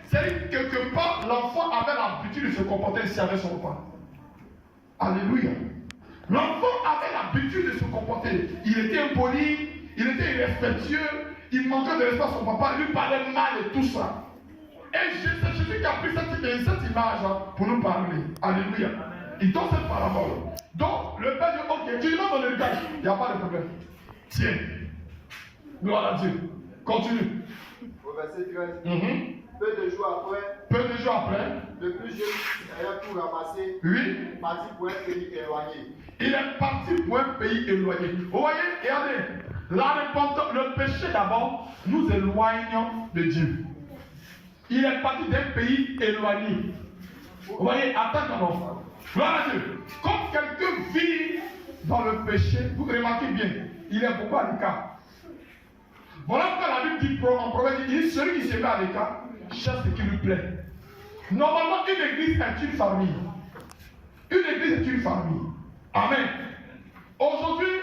C'est-à-dire quelque part, l'enfant avait l'habitude de se comporter ainsi avec son père. Alléluia. L'enfant avait l'habitude de se comporter. Il était impoli, il était irrespectueux, il manquait de respect à son papa, il lui parlait mal et tout ça. Et c'est Jésus qui a pris cette image pour nous parler. Alléluia. Il donne cette parabole. Donc, le père dit, ok, tu lui donnes ton héritage. Il n'y a pas de problème. Tiens. Gloire à Dieu. Continue. Au verset 13. Peu de jours après, le plus jeune ayant tout ramassé, oui, parti pour un pays éloigné. Il est parti pour un pays éloigné. Vous voyez, regardez, le péché d'abord nous éloigne de Dieu. Il est parti d'un pays éloigné. Vous voyez, attends mon enfant. Gloire à Dieu. Quand quelqu'un vit dans le péché, vous remarquez bien, il est beaucoup à l'écart. Voilà pourquoi la Bible dit en proverbe, il dit celui qui se met à l'écart cherche ce qui lui plaît. Normalement, une église est une famille. Une église est une famille. Amen. Aujourd'hui,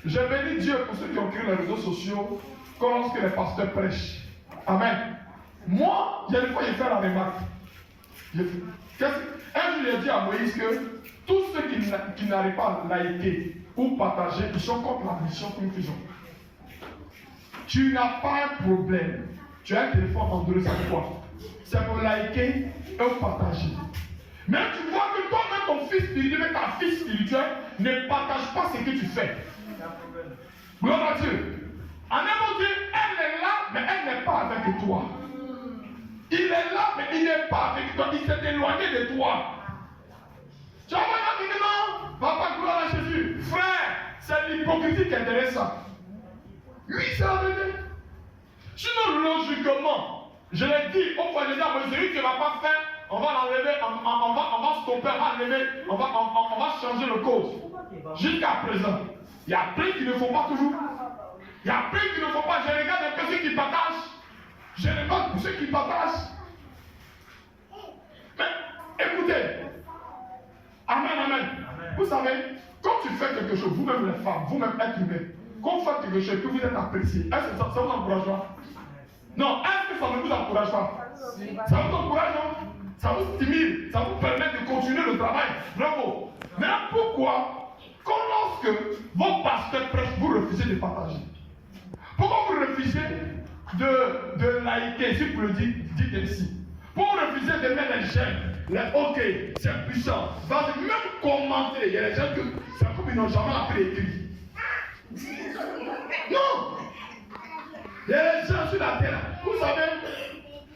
je bénis Dieu pour ceux qui ont créé les réseaux sociaux comme lorsque les pasteurs prêchent. Amen. Moi, il y a des fois, j'ai fait la remarque. Un jour, j'ai dit à Moïse que tous ceux qui n'arrivent pas à liker ou partager, ils sont contre la mission que nous faisons. Tu n'as pas un problème. Tu as un téléphone Android, c'est quoi? C'est pour liker et partager. Mais tu vois que toi-même, ton fils spirituel, ta fille spirituelle, ne partage pas ce que tu fais. Gloire à Dieu. En un mot, elle est là, mais elle n'est pas avec toi. Il est là, mais il n'est pas avec toi. Il s'est éloigné de toi. Tu vas pas dire non, papa, gloire à Jésus. Frère, c'est l'hypocrisie qui est derrière ça. Oui, c'est la vérité. Sinon, logiquement, je l'ai dit, au point de dire, celui qui ne va pas faire, on va l'enlever, on va stopper, on va changer le cause. Jusqu'à présent, il y a plein qui ne font pas toujours. Il y a plein qui ne font pas. Je regarde un peu ceux qui partagent. Je regarde pour ceux qui partagent. Mais écoutez, amen, amen. Vous savez, quand tu fais quelque chose, vous-même les femmes, vous-même êtres humains, quand vous faites quelque chose que vous êtes apprécié, est-ce que ça vous encourage pas? Non, est-ce que ça ne vous encourage pas? Ça vous encourage, non? Ça vous stimule, ça vous permet de continuer le travail. Bravo. Mais pourquoi, quand lorsque vos pasteurs prêchent, vous refusez de partager? Pourquoi vous refusez de liker, si vous le dites ainsi? Pourquoi vous refusez de mettre les j'aime, les ok, c'est puissant? Parce que même commenter, il y a des gens que c'est comme ils n'ont jamais appris à écrire. Non! Il y a des gens sur la terre, vous savez,